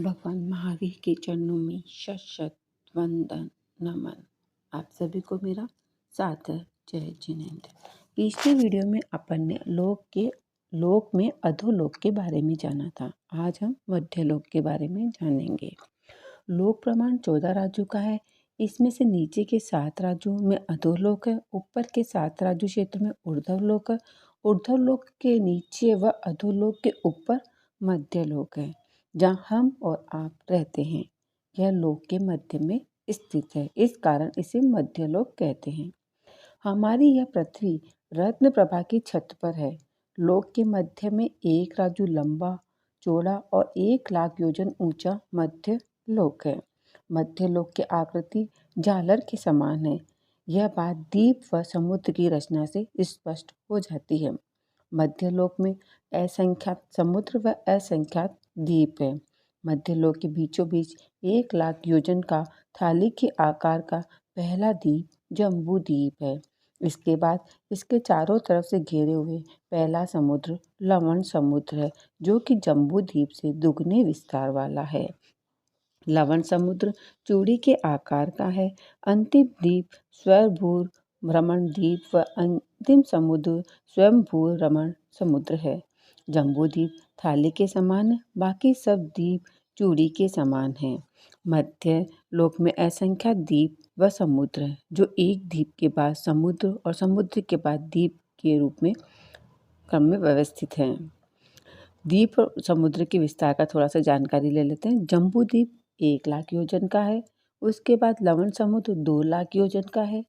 भगवान महावीर के चरणों में शत शत वंदन नमन। आप सभी को मेरा सादर जय जिनेंद्र। पिछले वीडियो में अपन ने लोक में अधोलोक के बारे में जाना था। आज हम मध्यलोक के बारे में जानेंगे। लोक प्रमाण 14 राज्यों का है। इसमें से नीचे के 7 राज्यों में अधोलोक है, ऊपर के 7 राज्यों क्षेत्र में ऊर्ध्वलोक है, ऊर्ध्वलोक के नीचे व अधोलोक के ऊपर मध्यलोक है, जहाँ हम और आप रहते हैं। यह लोक के मध्य में स्थित है, इस कारण इसे मध्यलोक कहते हैं। हमारी यह पृथ्वी रत्न प्रभा की छत पर है। लोक के मध्य में एक राजू लंबा चौड़ा और 1 लाख योजन ऊंचा मध्य लोक है। मध्य लोक की आकृति झालर के समान है। यह बात द्वीप व समुद्र की रचना से स्पष्ट हो जाती है। मध्य लोक में असंख्यात समुद्र व असंख्यात द्वीप है। मध्य लोक के बीचों बीच 1 लाख योजन का थाली के आकार का पहला द्वीप जम्बू द्वीप है। इसके बाद इसके चारों तरफ से घेरे हुए पहला समुद्र लवण समुद्र है, जो कि जम्बू द्वीप से दुगने विस्तार वाला है। लवण समुद्र चूड़ी के आकार का है। अंतिम द्वीप स्वयंभू रमण द्वीप व अंतिम समुद्र स्वयंभू रमण समुद्र है। जम्बू द्वीप थाली के समान है, बाकी सब द्वीप चूड़ी के समान हैं। मध्य लोक में असंख्यात द्वीप व समुद्र है, जो एक द्वीप के बाद समुद्र और समुद्र के बाद द्वीप के रूप में क्रम में व्यवस्थित हैं। द्वीप और समुद्र के विस्तार का थोड़ा सा जानकारी ले लेते हैं। जम्बू द्वीप 1 लाख योजन का है। उसके बाद लवण समुद्र 2 लाख योजन का है।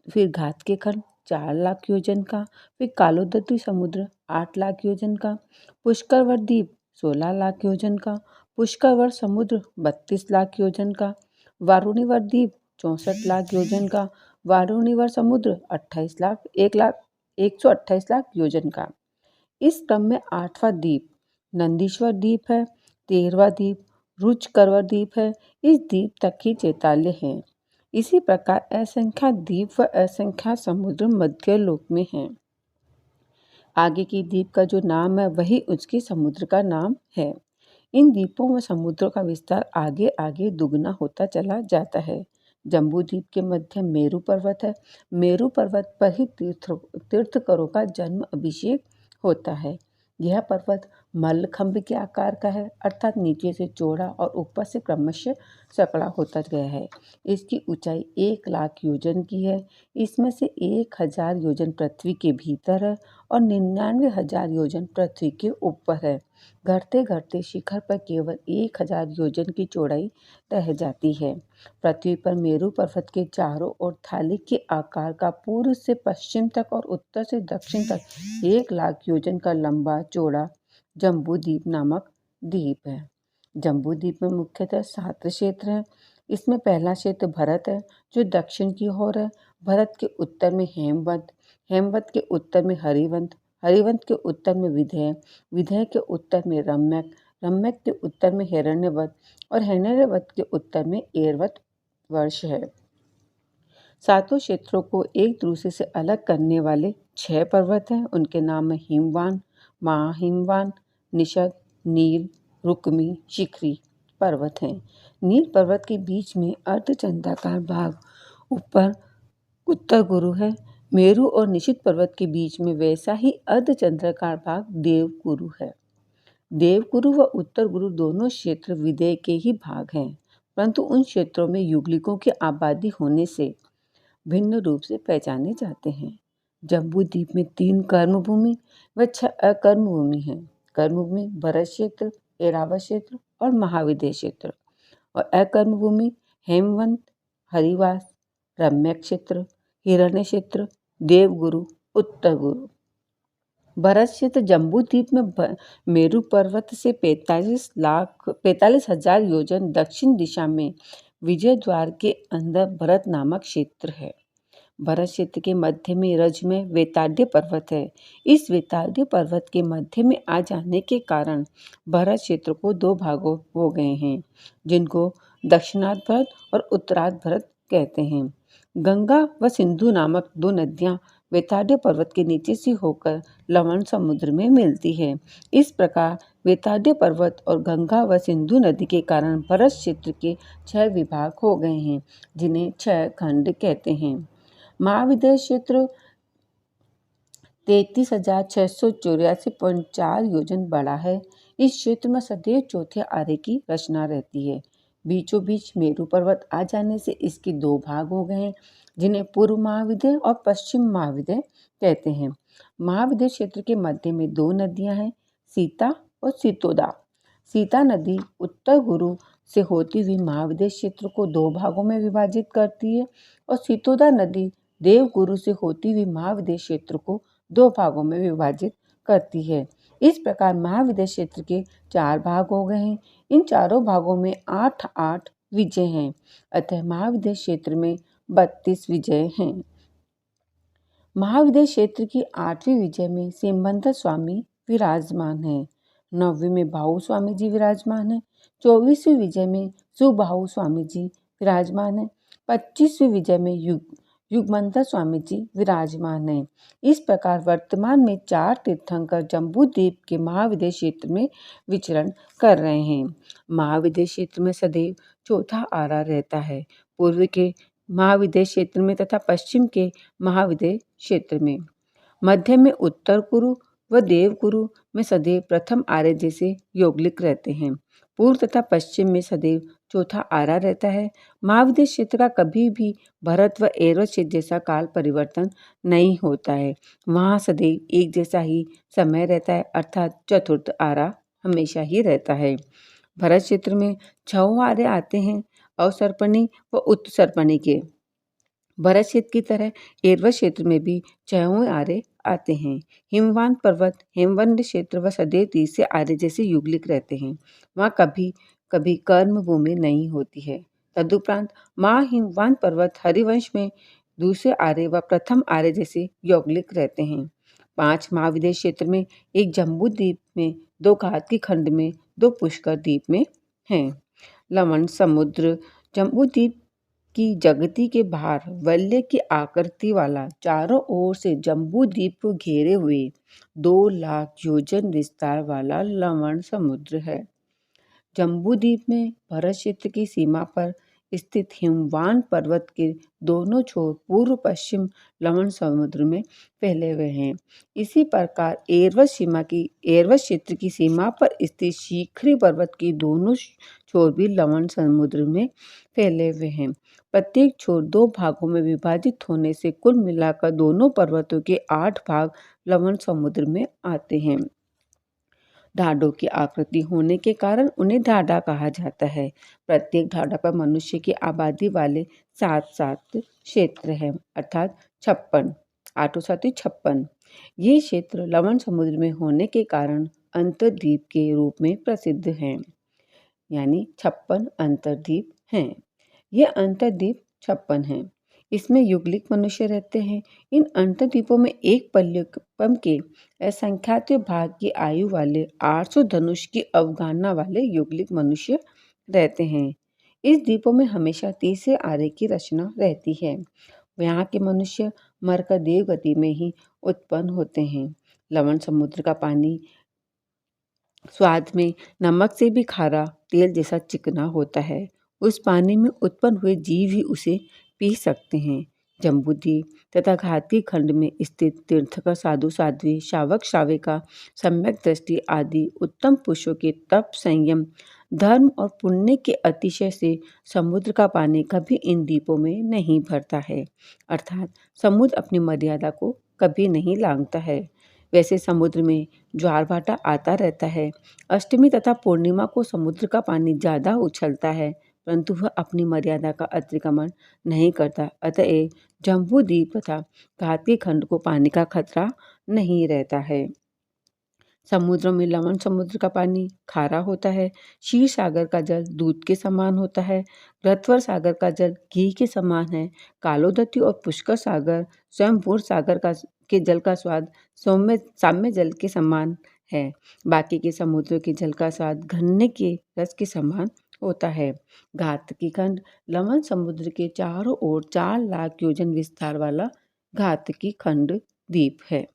फिर घात के खंड 4 लाख योजन का। फिर कालोदरी समुद्र 8 लाख योजन का। पुष्करवर द्वीप 16 लाख योजन का। पुष्करवर समुद्र 32 लाख योजन का। वारुणीवर द्वीप 64 लाख योजन का। वारुणीवर समुद्र 128 लाख योजन का। इस क्रम में 8वां द्वीप नंदीश्वर द्वीप है। 13वां द्वीप रुचकरवर द्वीप है। इस द्वीप तक ही चैताल्य हैं। इसी प्रकार असंख्यात द्वीप व असंख्यात समुद्र मध्य लोक में हैं। आगे की द्वीप का जो नाम है वही उसके समुद्र का नाम है। इन द्वीपों व समुद्रों का विस्तार आगे आगे दुगना होता चला जाता है। जम्बू द्वीप के मध्य मेरू पर्वत है। मेरू पर्वत पर ही तीर्थकरों का जन्म अभिषेक होता है। यह पर्वत मल्लखंभ के आकार का है, अर्थात नीचे से चौड़ा और ऊपर से क्रमशः सकड़ा होता गया है। इसकी ऊंचाई 1 लाख योजन की है। इसमें से 1000 योजन पृथ्वी के भीतर है और 99,000 योजन पृथ्वी के ऊपर है। घटते घटते शिखर पर केवल 1000 योजन की चौड़ाई रह जाती है। पृथ्वी पर मेरू पर्वत के चारों ओर थाली के आकार का पूर्व से पश्चिम तक और उत्तर से दक्षिण तक 1 लाख योजन का लंबा चौड़ा जम्बू द्वीप नामक द्वीप है। जम्बू द्वीप में मुख्यतः 7 क्षेत्र हैं। इसमें पहला क्षेत्र भरत है, जो दक्षिण की ओर है। भरत के उत्तर में हेमवत, हेमवत के उत्तर में हरिवंत, हरिवंत के उत्तर में विधेय, विधेय के उत्तर में रम्यक, रम्यक के उत्तर में हिरण्यवत और हिरण्यवत के उत्तर में एरवत वर्ष है। 7 क्षेत्रों को एक दूसरे से अलग करने वाले 6 पर्वत हैं। उनके नाम है हिमवान, महाहिमवान, निषद, नील, रुक्मी, शिखरी पर्वत हैं। नील पर्वत के बीच में अर्धचंद्राकार भाग ऊपर उत्तर गुरु है। मेरू और निशित पर्वत के बीच में वैसा ही अर्धचंद्राकार भाग देवगुरु है। देवगुरु व उत्तर गुरु दोनों क्षेत्र विदेह के ही भाग हैं, परंतु उन क्षेत्रों में युगलिकों की आबादी होने से भिन्न रूप से पहचाने जाते हैं। जम्बू द्वीप में 3 कर्मभूमि व 6 अकर्मभूमि हैं। कर्मभूमि भरत क्षेत्र, ऐरावत क्षेत्र और महाविदेह क्षेत्र, और अकर्मभूमि हेमवंत, हरिवास, रम्यक क्षेत्र, हिरण्य क्षेत्र, देवगुरु, उत्तर गुरु। भरत क्षेत्र जम्बू द्वीप में मेरू पर्वत से 45,000 योजन दक्षिण दिशा में विजय द्वार के अंदर भरत नामक क्षेत्र है। भरत क्षेत्र के मध्य में रज में वेताद्य पर्वत है। इस वेताद्य पर्वत के मध्य में आ जाने के कारण भरत क्षेत्र को 2 भागों हो गए हैं, जिनको दक्षिणार्ध भरत और उत्तरार्ध भरत कहते हैं। गंगा व सिंधु नामक 2 नदियां वेताद्य पर्वत के नीचे से होकर लवण समुद्र में मिलती है। इस प्रकार वेताद्य पर्वत और गंगा व सिंधु नदी के कारण भरत क्षेत्र के 6 विभाग हो गए हैं, जिन्हें 6 खंड कहते हैं। महाविद्य क्षेत्र 33,684.4 योजन बड़ा है। इस क्षेत्र में सदैव चौथे आरे की रचना रहती है। बीचों बीच मेरू पर्वत आ जाने से इसके 2 भाग हो गए हैं, जिन्हें पूर्व महाविद्य और पश्चिम महाविद्य कहते हैं। महाविद्य क्षेत्र के मध्य में 2 नदियां हैं, सीता और सीतोदा। सीता नदी उत्तर गुरु से होती हुई महाविद्य क्षेत्र को 2 भागों में विभाजित करती है और सीतोदा नदी देवगुरु से होती हुई महाविद्य क्षेत्र को 2 भागों में विभाजित करती है। इस प्रकार महाविद्य क्षेत्र के 4 भाग हो गए हैं। इन चारों भागों में 8-8 विजय हैं, अतः महाविद्य क्षेत्र में 32 विजय हैं। महाविद्य क्षेत्र की 8वीं विजय में सिमबंधर स्वामी विराजमान है, 9वीं में बाहु स्वामी जी विराजमान है, 24वीं विजय में सुबाहु स्वामी जी विराजमान है, 25वीं विजय में युगमंतर स्वामी जी विराजमान है। इस प्रकार वर्तमान में 4 तीर्थंकर जम्बू द्वीप के महाविद्य क्षेत्र में विचरण कर रहे हैं। महाविद्य क्षेत्र में सदैव चौथा आरा रहता है, पूर्व के महाविद्य क्षेत्र में तथा पश्चिम के महाविद्य क्षेत्र में। मध्य में उत्तर गुरु व देवगुरु में सदैव प्रथम आरे जैसे यौगिक रहते हैं। पूर्व तथा पश्चिम में सदैव चौथा आरा रहता है। महाविद्य क्षेत्र का कभी भी भरत व एरव क्षेत्र जैसा काल परिवर्तन नहीं होता है। वहाँ सदैव एक जैसा ही समय रहता है, अर्थात चतुर्थ आरा हमेशा ही रहता है। भरत क्षेत्र में 6 आरे आते हैं, अवसर्पणी व उत्सर्पणी के। भरत क्षेत्र की तरह एरव क्षेत्र में भी 6 आरे आते हैं। हिमवान पर्वत हेमवंत क्षेत्र व सदैव तीसरे आरे जैसे युगलिक रहते हैं। वहाँ कभी कभी कर्म भूमि नहीं होती है। तदुपरांत हिमवान पर्वत हरिवंश में दूसरे आरे व प्रथम आरे जैसे यौगिक रहते हैं। 5 महाविद्य क्षेत्र में एक जम्बू द्वीप में, 2 घातकी खंड में, 2 पुष्कर द्वीप में हैं। लवण समुद्र जम्बू द्वीप की जगती के बाहर वलय की आकृति वाला चारों ओर से जम्बू द्वीप को घेरे हुए 2 लाख योजन विस्तार वाला लवण समुद्र है। जम्बू द्वीप में भरत क्षेत्र की सीमा पर स्थित हिमवान पर्वत के दोनों छोर पूर्व पश्चिम लवण समुद्र में फैले हुए हैं। इसी प्रकार एरव क्षेत्र की सीमा पर स्थित शिखरी पर्वत के दोनों छोर भी लवण समुद्र में फैले हुए हैं। प्रत्येक छोर 2 भागों में विभाजित होने से कुल मिलाकर दोनों पर्वतों के 8 भाग लवण समुद्र में आते हैं। ढाडों की आकृति होने के कारण उन्हें ढाडा कहा जाता है। प्रत्येक ढाडा पर मनुष्य की आबादी वाले 7 क्षेत्र हैं, अर्थात 56, 8 ये क्षेत्र लवण समुद्र में होने के कारण अंतर्द्वीप के रूप में प्रसिद्ध हैं, यानी 56 अंतर्द्वीप हैं। ये अंतर्द्वीप 56 हैं। इसमें युगलिक मनुष्य रहते हैं। इन अंतर्द्वीपों में एक पल्लवम के असंख्यात भाग की आयु वाले 800 धनुष की अवगाहना वाले युगलिक मनुष्य रहते हैं। इस द्वीपों में हमेशा तीसरे आरे की रचना रहती है। यहाँ के मनुष्य मरकर देव गति में ही उत्पन्न होते हैं। लवण समुद्र का पानी स्वाद में नमक से भी खारा, तेल जैसा चिकना होता है। उस पानी में उत्पन्न हुए जीव ही उसे पी सकते हैं। जम्बूद्वीप तथा घातकी खंड में स्थित तीर्थकर साधु साध्वी, शावक शाविका, सम्यक दृष्टि आदि उत्तम पुरुषों के तप, संयम, धर्म और पुण्य के अतिशय से समुद्र का पानी कभी इन द्वीपों में नहीं भरता है, अर्थात समुद्र अपनी मर्यादा को कभी नहीं लांघता है। वैसे समुद्र में ज्वार भाटा आता रहता है। अष्टमी तथा पूर्णिमा को समुद्र का पानी ज़्यादा उछलता है, परंतु वह अपनी मर्यादा का अतिक्रमण नहीं करता। अतएव जम्बू द्वीप तथा घातकी खंड को पानी का खतरा नहीं रहता है। समुद्रों में लवण समुद्र का पानी खारा होता है। क्षीर सागर का जल दूध के समान होता है। रत्वर सागर का जल घी के समान है। कालोदती और पुष्कर सागर स्वयंभूर सागर के जल का स्वाद साम्य जल के समान है। बाकी के समुद्रों के जल का स्वाद गन्ने के रस के समान होता है। घातकी खंड लवण समुद्र के चारों ओर 4 लाख योजन विस्तार वाला घातकी खंड द्वीप है।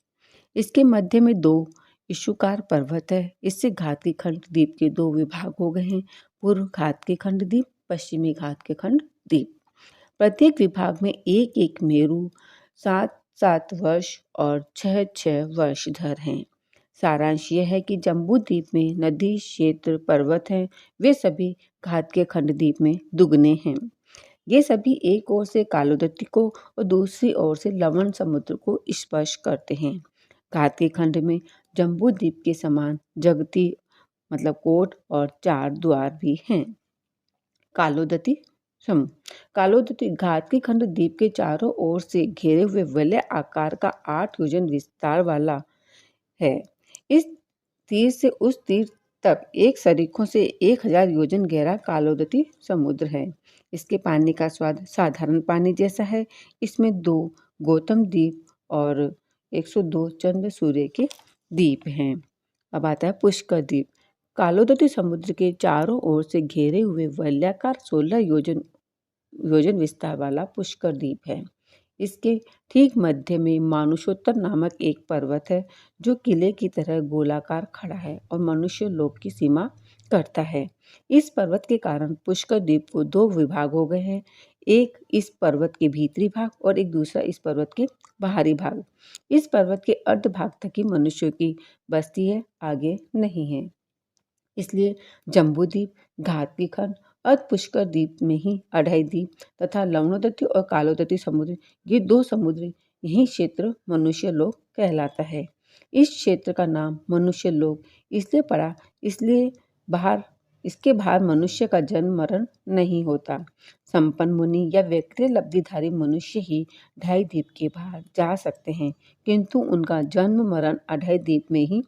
इसके मध्य में 2 इशुकार पर्वत है। इससे घात के खंड द्वीप के दो विभाग हो गए हैं, पूर्व घात के खंड द्वीप, पश्चिमी घात के खंड द्वीप। प्रत्येक विभाग में एक एक मेरु 7-7 वर्ष और 6-6 वर्षधर हैं। सारांश यह है कि जम्बू द्वीप में नदी क्षेत्र पर्वत हैं, वे सभी घात के खंड द्वीप में दुगने हैं। ये सभी एक ओर से कालोदत्ती को और दूसरी ओर से लवण समुद्र को स्पर्श करते हैं। घात के खंड में जम्बू द्वीप के समान जगती मतलब कोट और 4 द्वार भी हैं। कालोदत्ती समूह कालोदत्ती घात के खंड द्वीप के चारों ओर से घेरे हुए वलय आकार का 8 योजन विस्तार वाला है। इस तीर से उस तीर तक एक सरीखों से 1000 योजन गहरा कालोदत्ती समुद्र है। इसके पानी का स्वाद साधारण पानी जैसा है। इसमें 2 गौतम द्वीप और 102 चंद्र सूर्य के द्वीप हैं। अब आता है पुष्कर द्वीप। कालोदत्ती समुद्र के चारों ओर से घेरे हुए वलयाकार 16 योजन विस्तार वाला पुष्कर द्वीप है। इसके ठीक मध्य में मानुषोत्तर नामक एक पर्वत है, जो किले की तरह गोलाकार खड़ा है और मनुष्य लोक की सीमा करता है। इस पर्वत के कारण पुष्कर द्वीप को 2 विभाग हो गए हैं, एक इस पर्वत के भीतरी भाग और एक दूसरा इस पर्वत के बाहरी भाग। इस पर्वत के अर्ध भाग तक ही मनुष्यों की बस्ती है, आगे नहीं है। इसलिए जम्बू द्वीप, घात की खंड, अर्ध पुष्कर द्वीप में ही अढ़ाई द्वीप तथा लवणोदत्ती और कालोदत्ती समुद्र, ये 2 समुद्र, यही क्षेत्र मनुष्य लोक कहलाता है। इस क्षेत्र का नाम मनुष्य लोक इसलिए पड़ा, इसके बाहर मनुष्य का जन्म मरण नहीं होता। संपन्न मुनि या व्यक्ति लब्धिधारी मनुष्य ही ढाई द्वीप के बाहर जा सकते हैं, किंतु उनका जन्म मरण अढ़ाई द्वीप में ही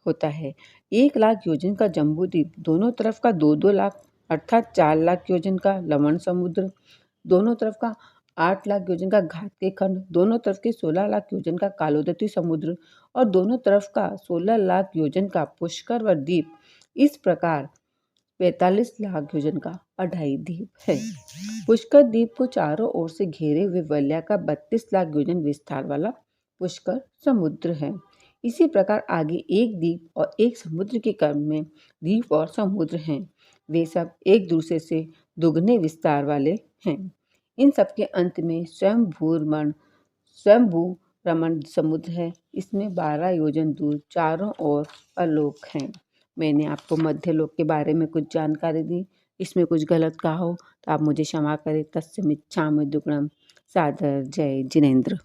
होता है। 1 लाख योजन का जम्बू द्वीप, दोनों तरफ का 2-2 लाख अर्थात 4 लाख योजन का लवण समुद्र, दोनों तरफ का 8 लाख योजन का घात के खंड, दोनों तरफ के 16 लाख योजन का कालोदत्ती समुद्र और दोनों तरफ का 16 लाख योजन का पुष्कर द्वीप, इस प्रकार 45 लाख योजन का अढ़ाई द्वीप है। पुष्कर द्वीप को चारों ओर से घेरे हुए वलय का 32 लाख योजन विस्तार वाला पुष्कर समुद्र है। इसी प्रकार आगे एक द्वीप और एक समुद्र के क्रम में द्वीप और समुद्र हैं। वे सब एक दूसरे से दुगने विस्तार वाले हैं। इन सबके अंत में स्वयंभू रमण समुद्र है। इसमें 12 योजन दूर चारों ओर आलोक हैं। मैंने आपको मध्यलोक के बारे में कुछ जानकारी दी। इसमें कुछ गलत कहा हो तो आप मुझे क्षमा करें। तस्य मिच्छामि दुक्कडम। सादर जय जिनेंद्र।